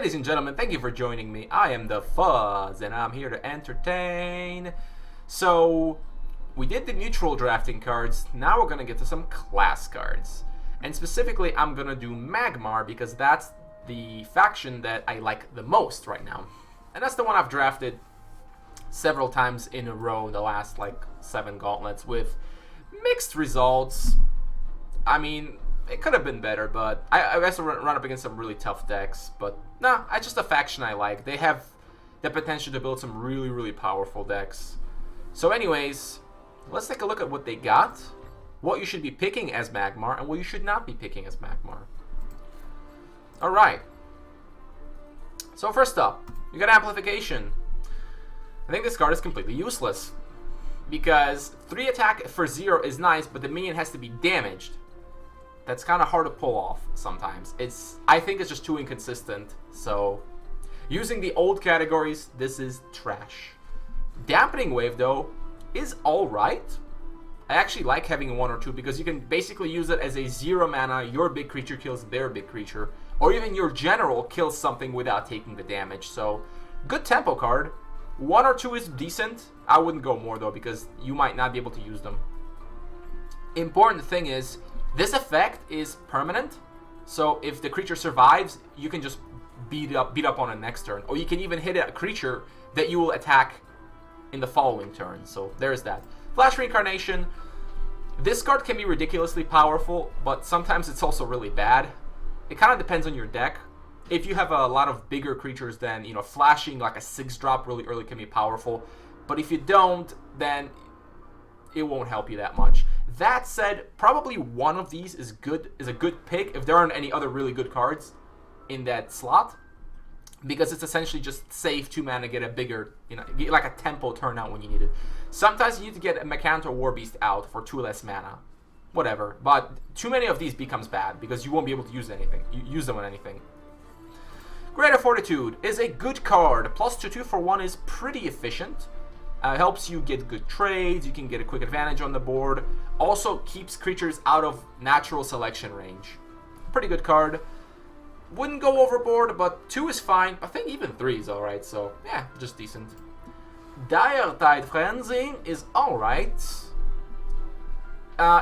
Ladies and gentlemen, thank you for joining me. I am the Fuzz, and I'm here to entertain. So, we did the neutral drafting cards. Now we're going to get to some class cards. And specifically, I'm going to do Magmar because that's the faction that I like the most right now. And that's the one I've drafted several times in a row in the last, 7 gauntlets with mixed results. I mean, it could have been better, but I also run up against some really tough decks. But nah, it's just a faction I like. They have the potential to build some really, really powerful decks. So anyways, let's take a look at what they got, what you should be picking as Magmar, and what you should not be picking as Magmar. Alright. So first up, you got Amplification. I think this card is completely useless, because 3 attack for 0 is nice, but the minion has to be damaged. That's kind of hard to pull off sometimes. I think it's just too inconsistent. So, using the old categories, this is trash. Dampening Wave, though, is alright. I actually like having 1 or 2 because you can basically use it as a 0 mana, your big creature kills their big creature, or even your general kills something without taking the damage. So, good tempo card. 1 or 2 is decent. I wouldn't go more, though, because you might not be able to use them. Important thing is, this effect is permanent, so if the creature survives, you can just beat up on it next turn. Or you can even hit a creature that you will attack in the following turn. So there's that. Flash Reincarnation. This card can be ridiculously powerful, but sometimes it's also really bad. It kind of depends on your deck. If you have a lot of bigger creatures, then flashing like a 6-drop really early can be powerful. But if you don't, then it won't help you that much. That said, probably one of these is a good pick if there aren't any other really good cards in that slot, because it's essentially just save 2 mana, get a bigger, get like a tempo turnout when you need it. Sometimes you need to get a Magmar or Warbeast out for 2 less mana, whatever. But too many of these becomes bad because you won't be able to use them on anything. Greater Fortitude is a good card. Plus 2/2 for 1 is pretty efficient. Helps you get good trades, you can get a quick advantage on the board. Also keeps creatures out of natural selection range. Pretty good card. Wouldn't go overboard, but 2 is fine. I think even 3 is alright, so yeah, just decent. Dire Tide Frenzy is alright.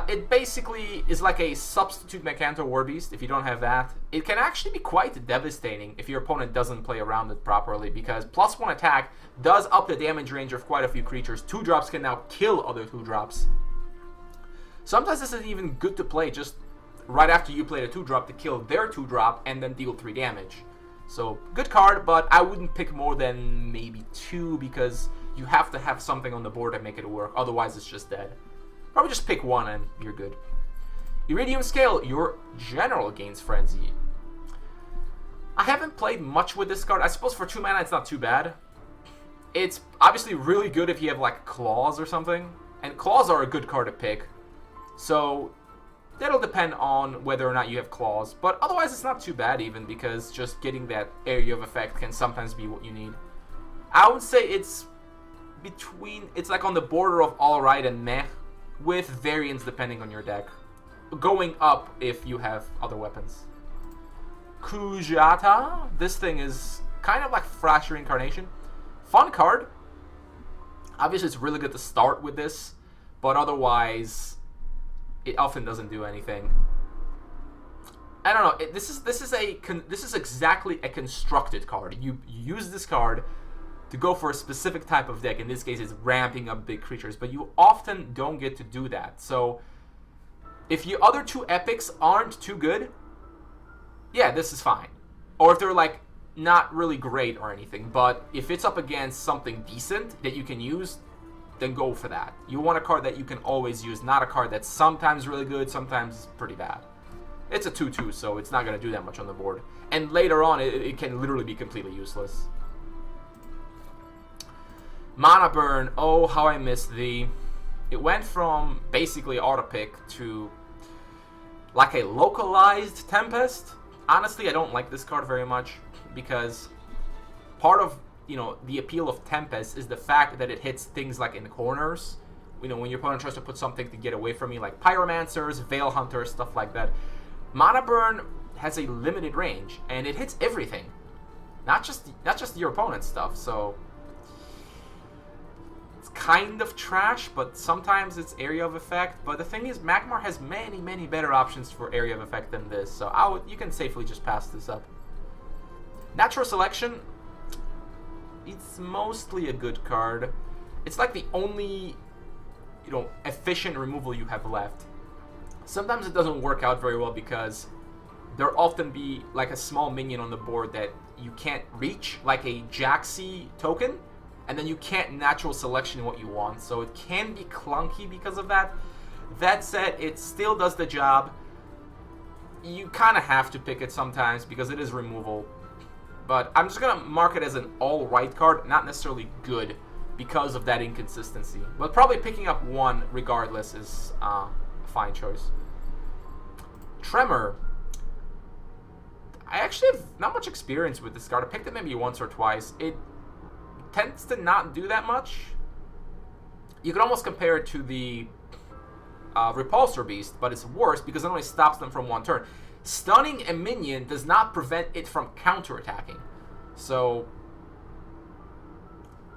It basically is like a substitute Magmar Warbeast if you don't have that. It can actually be quite devastating if your opponent doesn't play around it properly, because +1 attack does up the damage range of quite a few creatures. 2-drops can now kill other 2-drops. Sometimes this isn't even good to play just right after you play the 2-drop to kill their 2-drop and then deal 3 damage. So, good card, but I wouldn't pick more than maybe 2 because you have to have something on the board to make it work. Otherwise, it's just dead. Probably just pick 1 and you're good. Iridium Scale, your general gains Frenzy. I haven't played much with this card. I suppose for 2 mana it's not too bad. It's obviously really good if you have Claws or something. And Claws are a good card to pick. So that'll depend on whether or not you have Claws. But otherwise it's not too bad even, because just getting that area of effect can sometimes be what you need. I would say it's like on the border of alright and meh, with variants depending on your deck. Going up if you have other weapons. Kujata. This thing is kind of like Flash Reincarnation. Fun card. Obviously it's really good to start with this, but otherwise it often doesn't do anything. I don't know. This is exactly a constructed card. You use this card to go for a specific type of deck. In this case, it's ramping up big creatures, but you often don't get to do that. So, if your other 2 epics aren't too good, yeah, this is fine. Or if they're, not really great or anything, but if it's up against something decent that you can use, then go for that. You want a card that you can always use, not a card that's sometimes really good, sometimes pretty bad. It's a 2/2, so it's not going to do that much on the board. And later on, it can literally be completely useless. Mana Burn, oh how I miss thee. It went from basically auto pick to like a localized Tempest. Honestly, I don't like this card very much because part of the appeal of Tempest is the fact that it hits things like in the corners. When your opponent tries to put something to get away from you, like Pyromancers, Veil Hunters, stuff like that. Mana Burn has a limited range and it hits everything. not just your opponent's stuff. So it's kind of trash, but sometimes it's area of effect. But the thing is, Magmar has many better options for area of effect than this, so you can safely just pass this up. Natural Selection, it's mostly a good card. It's like the only, efficient removal you have left. Sometimes it doesn't work out very well because there'll often be like a small minion on the board that you can't reach, like a Jaxi token, and then you can't natural selection what you want, so it can be clunky because of that. That said, it still does the job. You kind of have to pick it sometimes because it is removal. But I'm just going to mark it as an alright card, not necessarily good because of that inconsistency. But probably picking up one regardless is a fine choice. Tremor. I actually have not much experience with this card. I picked it maybe once or twice. It tends to not do that much. You can almost compare it to the Repulsor Beast, but it's worse because it only stops them from one turn. Stunning a minion does not prevent it from counterattacking. So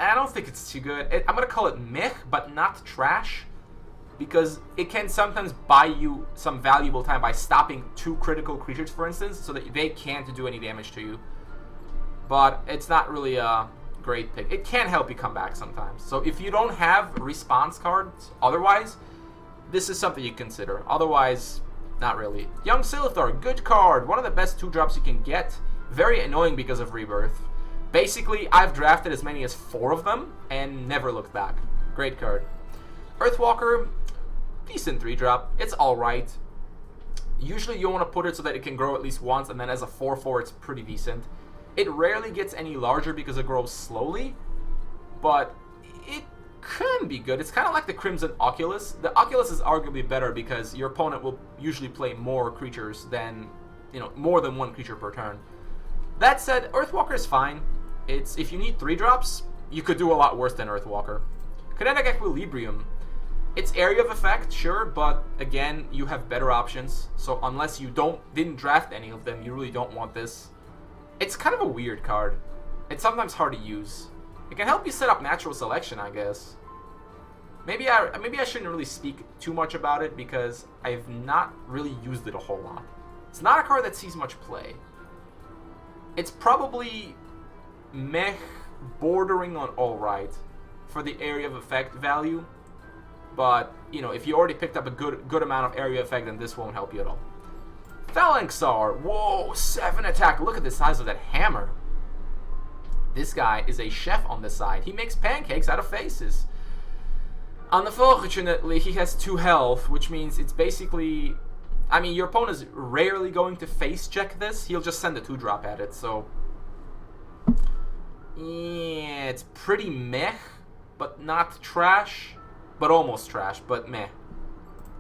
I don't think it's too good. I'm going to call it meh, but not trash, because it can sometimes buy you some valuable time by stopping 2 critical creatures, for instance, so that they can't do any damage to you. But it's not really a great pick. It can help you come back sometimes. So if you don't have response cards otherwise, this is something you consider. Otherwise, not really. Young Silithar, good card. One of the best 2-drops you can get. Very annoying because of Rebirth. Basically, I've drafted as many as 4 of them and never looked back. Great card. Earthwalker, decent 3-drop. It's alright. Usually you want to put it so that it can grow at least once, and then as a 4/4 it's pretty decent. It rarely gets any larger because it grows slowly, but it can be good. It's kind of like the Crimson Oculus. The Oculus is arguably better because your opponent will usually play more creatures than, more than 1 creature per turn. That said, Earthwalker is fine. If you need 3-drops, you could do a lot worse than Earthwalker. Kinetic Equilibrium. It's area of effect, sure, but again, you have better options. So unless you didn't draft any of them, you really don't want this. It's kind of a weird card. It's sometimes hard to use. It can help you set up natural selection, I guess. Maybe I shouldn't really speak too much about it because I've not really used it a whole lot. It's not a card that sees much play. It's probably meh, bordering on alright for the area of effect value. But, if you already picked up a good amount of area effect, then this won't help you at all. Phalanxar. Whoa, 7 attack. Look at the size of that hammer. This guy is a chef on the side. He makes pancakes out of faces. Unfortunately, he has 2 health, which means it's basically... your opponent is rarely going to face check this. He'll just send a 2-drop at it, so... yeah, it's pretty meh, but not trash. But almost trash, but meh.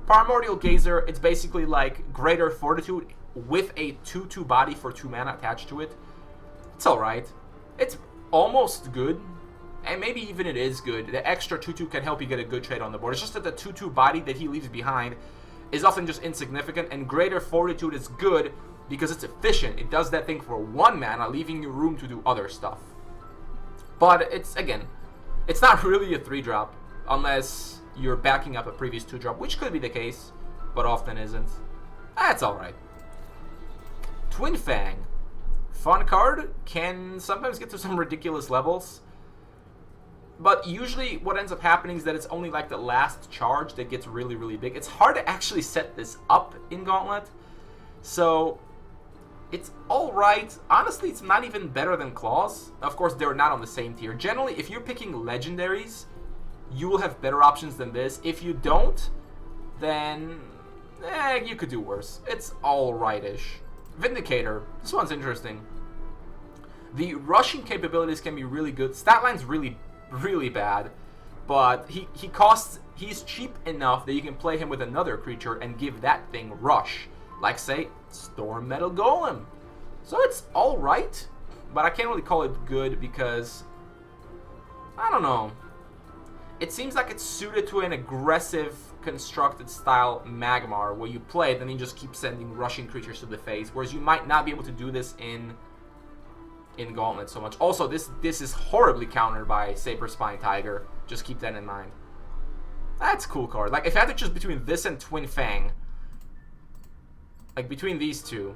Primordial Gazer, it's basically like Greater Fortitude with a 2/2 body for 2 mana attached to it. It's alright. It's almost good, and maybe even it is good. The extra 2/2 can help you get a good trade on the board. It's just that the 2/2 body that he leaves behind is often just insignificant, and Greater Fortitude is good because it's efficient. It does that thing for 1 mana, leaving you room to do other stuff. But it's not really a 3-drop, unless you're backing up a previous 2-drop, which could be the case, but often isn't. That's alright. Twin Fang. Fun card, can sometimes get to some ridiculous levels, but usually what ends up happening is that it's only like the last charge that gets really, really big. It's hard to actually set this up in Gauntlet, so it's alright. Honestly, it's not even better than Claws. Of course, they're not on the same tier. Generally, if you're picking legendaries, you will have better options than this. If you don't, then you could do worse. It's alright-ish. Vindicator. This one's interesting. The rushing capabilities can be really good. Stat line's really, really bad, but he's cheap enough that you can play him with another creature and give that thing rush. Like, say, Storm Metal Golem. So it's alright, but I can't really call it good because, I don't know. It seems like it's suited to an aggressive, constructed style Magmar, where you play it and then you just keep sending rushing creatures to the face, whereas you might not be able to do this in in Gauntlet so much. Also, this is horribly countered by Saber Spine Tiger. Just keep that in mind. That's a cool card. Like, if I had to choose between this and Twin Fang, like, between these two,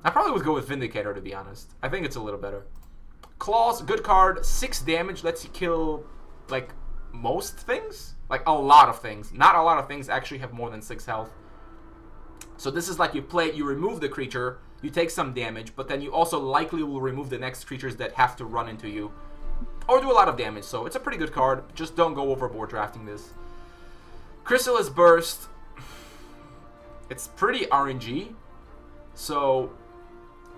I probably would go with Vindicator, to be honest. I think it's a little better. Claws, good card. 6 damage, lets you kill, like, most things? Like, a lot of things. Not a lot of things actually have more than 6 health. So this is like you remove the creature, you take some damage, but then you also likely will remove the next creatures that have to run into you. Or do a lot of damage, so it's a pretty good card. Just don't go overboard drafting this. Chrysalis Burst. It's pretty RNG. So,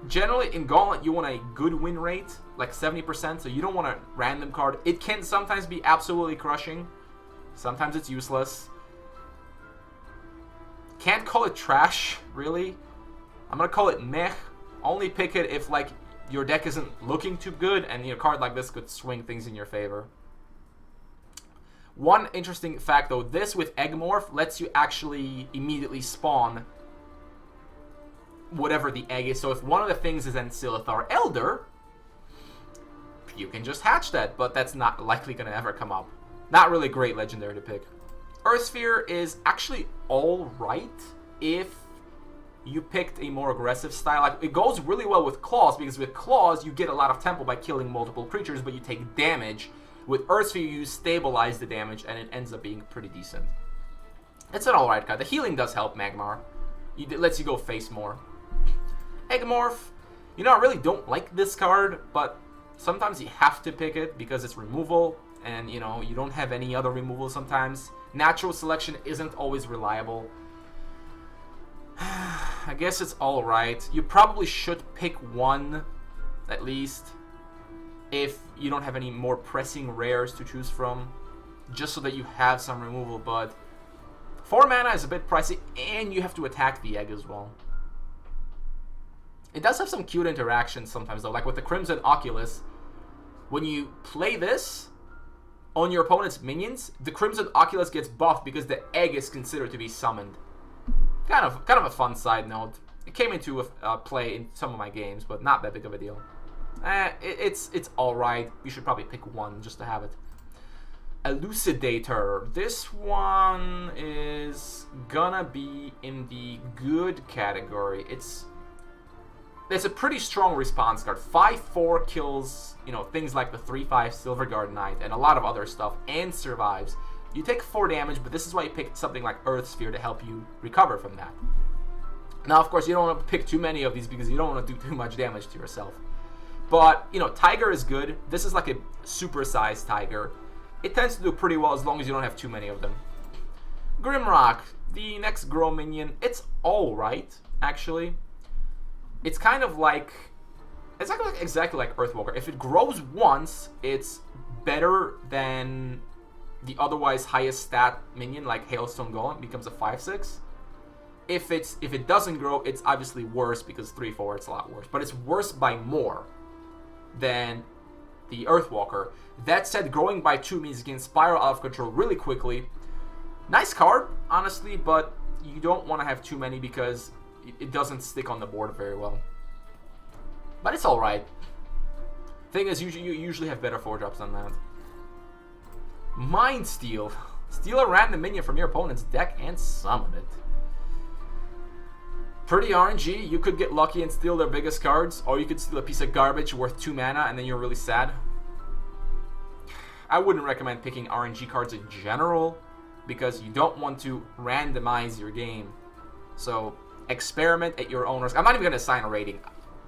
generally in Gauntlet you want a good win rate, like 70%, so you don't want a random card. It can sometimes be absolutely crushing. Sometimes it's useless. Can't call it trash, really. I'm gonna call it meh. Only pick it if, like, your deck isn't looking too good, and a card like this could swing things in your favor. One interesting fact, though, this with Eggmorph lets you actually immediately spawn whatever the egg is. So if one of the things is Ancillithar Elder, you can just hatch that, but that's not likely going to ever come up. Not really great legendary to pick. Earth Sphere is actually alright if you picked a more aggressive style. Like, it goes really well with Claws, because with Claws you get a lot of tempo by killing multiple creatures, but you take damage. With Earth Sphere you stabilize the damage, and it ends up being pretty decent. It's an alright card. The healing does help Magmar. It lets you go face more. Eggmorph, I really don't like this card, but sometimes you have to pick it because it's removal, and you don't have any other removal sometimes. Natural selection isn't always reliable. I guess it's alright. You probably should pick one, at least, if you don't have any more pressing rares to choose from, just so that you have some removal, but 4 mana is a bit pricey, and you have to attack the egg as well. It does have some cute interactions sometimes, though, like with the Crimson Oculus. When you play this on your opponent's minions, the Crimson Oculus gets buffed because the egg is considered to be summoned. Kind of a fun side note. It came into play in some of my games, but not that big of a deal. It's alright. You should probably pick one just to have it. Elucidator. This one is gonna be in the good category. It's a pretty strong response card. 5/4 kills, things like the 3/5 Silverguard Knight and a lot of other stuff, and survives. You take 4 damage, but this is why you picked something like Earth Sphere to help you recover from that. Now, of course, you don't want to pick too many of these because you don't want to do too much damage to yourself. But, Tiger is good. This is like a super-sized Tiger. It tends to do pretty well as long as you don't have too many of them. Grimrock, the next Grow minion. It's alright, actually. It's kind of like... It's exactly like Earthwalker. If it grows once, it's better than the otherwise highest stat minion, like Hailstone Golem, becomes a 5/6. If it doesn't grow, it's obviously worse because 3/4 it's a lot worse. But it's worse by more than the Earthwalker. That said, growing by 2 means you can spiral out of control really quickly. Nice card, honestly, but you don't want to have too many because it doesn't stick on the board very well. But it's alright. Thing is, you usually have better 4-drops than that. Mind Steal. Steal a random minion from your opponent's deck and summon it. Pretty RNG. You could get lucky and steal their biggest cards, or you could steal a piece of garbage worth 2 mana and then you're really sad. I wouldn't recommend picking RNG cards in general because you don't want to randomize your game. So experiment at your own risk. I'm not even going to assign a rating.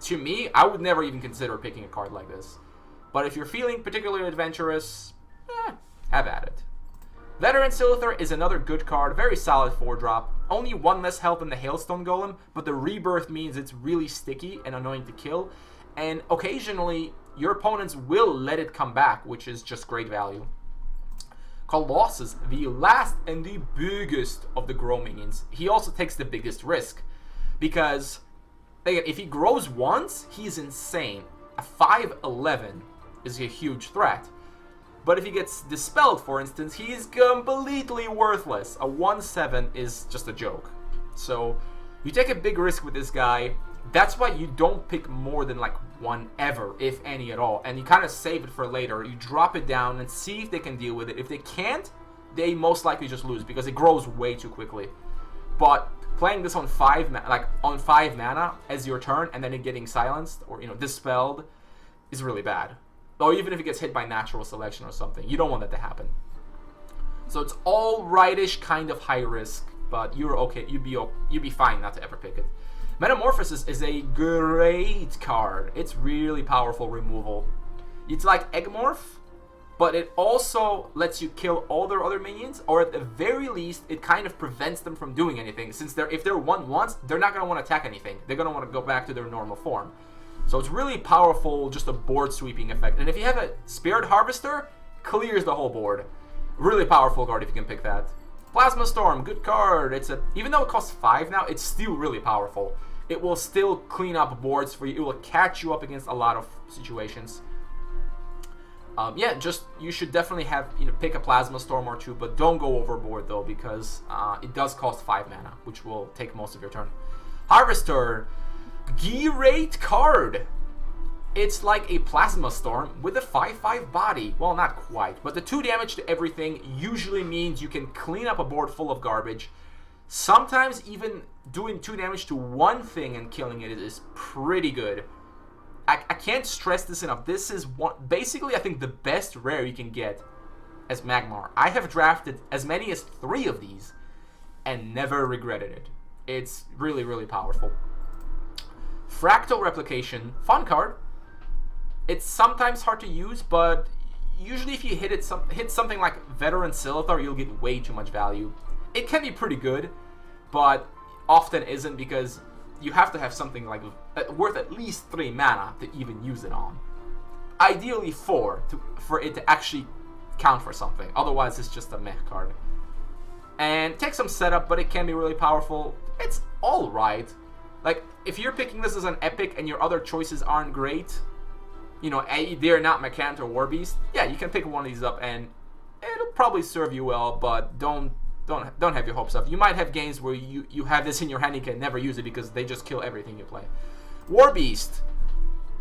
To me, I would never even consider picking a card like this. But if you're feeling particularly adventurous, have at it. Veteran Silithar is another good card, very solid 4-drop. Only 1 less health than the Hailstone Golem, but the rebirth means it's really sticky and annoying to kill. And occasionally, your opponents will let it come back, which is just great value. Colossus, the last and the biggest of the Grow minions. He also takes the biggest risk, because again, if he grows once, he's insane. A 5/11 is a huge threat. But if he gets dispelled, for instance, he's completely worthless. A 1/7 is just a joke. So you take a big risk with this guy. That's why you don't pick more than like one ever, if any at all. And you kind of save it for later. You drop it down and see if they can deal with it. If they can't, they most likely just lose because it grows way too quickly. But playing this on 5 mana as your turn and then it getting silenced or dispelled is really bad. Or even if it gets hit by natural selection or something, you don't want that to happen. So it's all rightish, kind of high risk, but you're okay. You'd be fine not to ever pick it. Metamorphosis is a great card. It's really powerful removal. It's like Eggmorph, but it also lets you kill all their other minions, or at the very least, it kind of prevents them from doing anything. Since if they're 1/1s, they're not going to want to attack anything. They're going to want to go back to their normal form. So it's really powerful, just a board sweeping effect. And if you have a Spirit Harvester, clears the whole board. Really powerful card if you can pick that. Plasma Storm, good card. Even though it costs 5 now, it's still really powerful. It will still clean up boards for you. It will catch you up against a lot of situations. You should definitely pick a Plasma Storm or 2, but don't go overboard though, because it does cost 5 mana, which will take most of your turn. Harvester, great card. It's like a Plasma Storm with a 5/5 body. Well, not quite, but the 2 damage to everything usually means you can clean up a board full of garbage. Sometimes even doing 2 damage to one thing and killing it is pretty good. I can't stress this enough. This is basically, I think, the best rare you can get as Magmar. I have drafted as many as 3 of these and never regretted it. It's really, really powerful. Fractal Replication, fun card. It's sometimes hard to use, but usually if you hit something like Veteran Silithar, you'll get way too much value. It can be pretty good, but often isn't, because you have to have something like worth at least 3 mana to even use it on. Ideally 4 for it to actually count for something. Otherwise, it's just a meh card. And it takes some setup, but it can be really powerful. It's all right. Like, if you're picking this as an epic and your other choices aren't great, they're not Magmar or Warbeast, yeah, you can pick one of these up and it'll probably serve you well, but don't have your hopes up. You might have games where you have this in your hand and you can never use it because they just kill everything you play. Warbeast,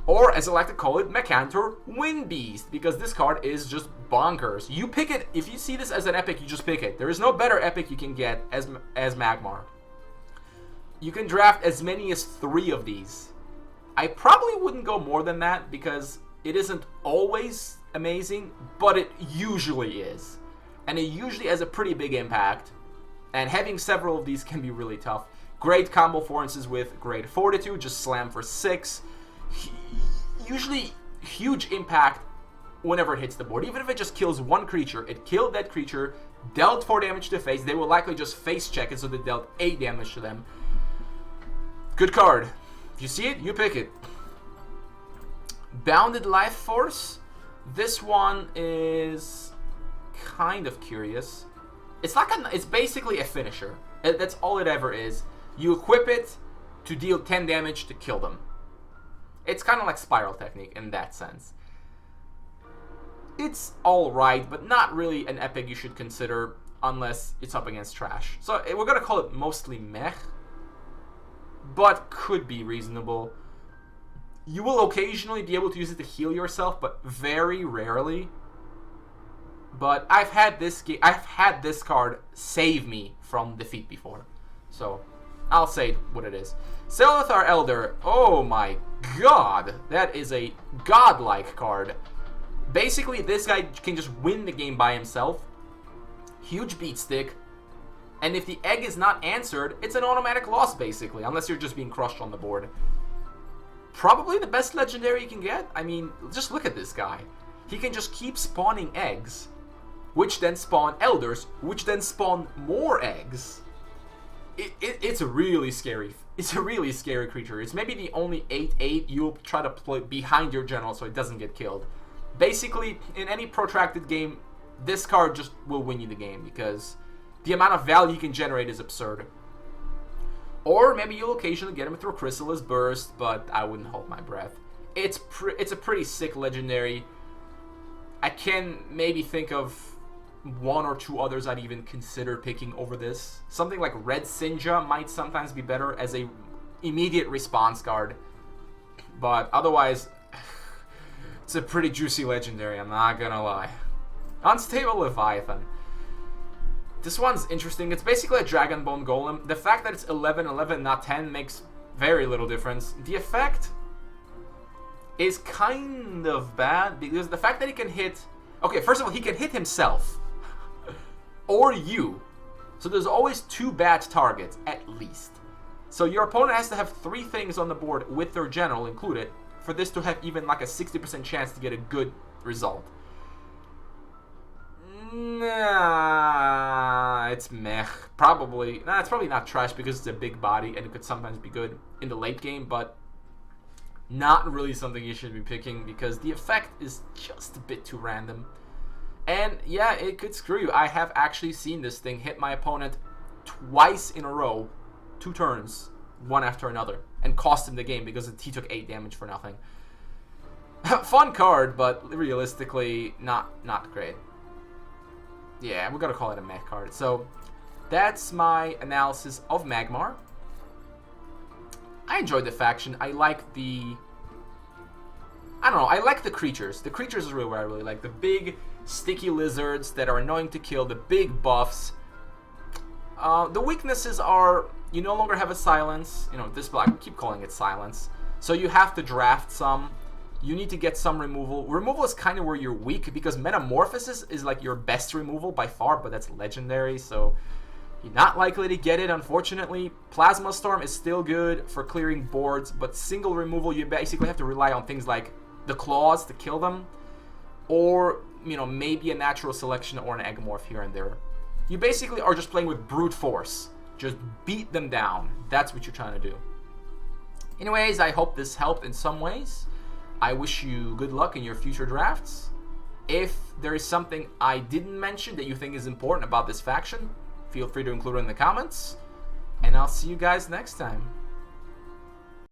or as I like to call it, Magmar Windbeast, because this card is just bonkers. You pick it. If you see this as an epic, you just pick it. There is no better epic you can get as Magmar. You can draft as many as 3 of these. I probably wouldn't go more than that because it isn't always amazing, but it usually is. And it usually has a pretty big impact. And having several of these can be really tough. Great combo, for instance, with Great Fortitude, just slam for 6. Usually huge impact whenever it hits the board. Even if it just kills one creature, it killed that creature, dealt 4 damage to face. They will likely just face check it, so they dealt 8 damage to them. Good card. If you see it, you pick it. Bounded Life Force. This one is kind of curious. It's basically a finisher. That's all it ever is. You equip it to deal 10 damage to kill them. It's kind of like Spiral Technique in that sense. It's alright, but not really an epic you should consider unless it's up against trash. So we're going to call it mostly meh, but could be reasonable. You will occasionally be able to use it to heal yourself, but very rarely. But I've had this card save me from defeat before, so I'll say what it is. Silithar Elder. Oh my god, that is a godlike card. Basically, this guy can just win the game by himself. Huge beat stick. And if the egg is not answered, it's an automatic loss, basically, unless you're just being crushed on the board. Probably the best legendary you can get. I mean, just look at this guy. He can just keep spawning eggs, which then spawn elders, which then spawn more eggs. It's a really scary. It's a really scary creature. It's maybe the only 8/8 you'll try to play behind your general so it doesn't get killed. Basically, in any protracted game, this card just will win you the game because the amount of value you can generate is absurd. Or maybe you'll occasionally get him through Chrysalis Burst, but I wouldn't hold my breath. It's a pretty sick legendary. I can maybe think of 1 or 2 others I'd even consider picking over this. Something like Red Sinja might sometimes be better as a immediate response card. But otherwise, it's a pretty juicy legendary, I'm not gonna lie. Unstable Leviathan. This one's interesting. It's basically a Dragonbone Golem. The fact that it's 11/11, not 10, makes very little difference. The effect is kind of bad, because the fact that he can hit... Okay, first of all, he can hit himself. Or you. So there's always 2 bad targets, at least. So your opponent has to have 3 things on the board, with their general included, for this to have even like a 60% chance to get a good result. Nah, it's meh. Probably. Nah, it's probably not trash because it's a big body and it could sometimes be good in the late game, but not really something you should be picking because the effect is just a bit too random. And yeah, it could screw you. I have actually seen this thing hit my opponent twice in a row, 2 turns, one after another, and cost him the game because he took 8 damage for nothing. Fun card, but realistically, not great. Yeah, we gotta call it a mech card. So, that's my analysis of Magmar. I enjoyed the faction. I like the... I don't know, I like the creatures. The creatures is really what I really like. The big, sticky lizards that are annoying to kill, the big buffs. The weaknesses are, you no longer have a silence. You know, this black, keep calling it silence. So you have to draft some. You need to get some removal. Removal is kind of where you're weak because Metamorphosis is like your best removal by far, but that's legendary, so you're not likely to get it, unfortunately. Plasma Storm is still good for clearing boards, but single removal, you basically have to rely on things like the claws to kill them, or, you know, maybe a natural selection or an Egomorph here and there. You basically are just playing with brute force. Just beat them down. That's what you're trying to do. Anyways, I hope this helped in some ways. I wish you good luck in your future drafts. If there is something I didn't mention that you think is important about this faction, feel free to include it in the comments. And I'll see you guys next time.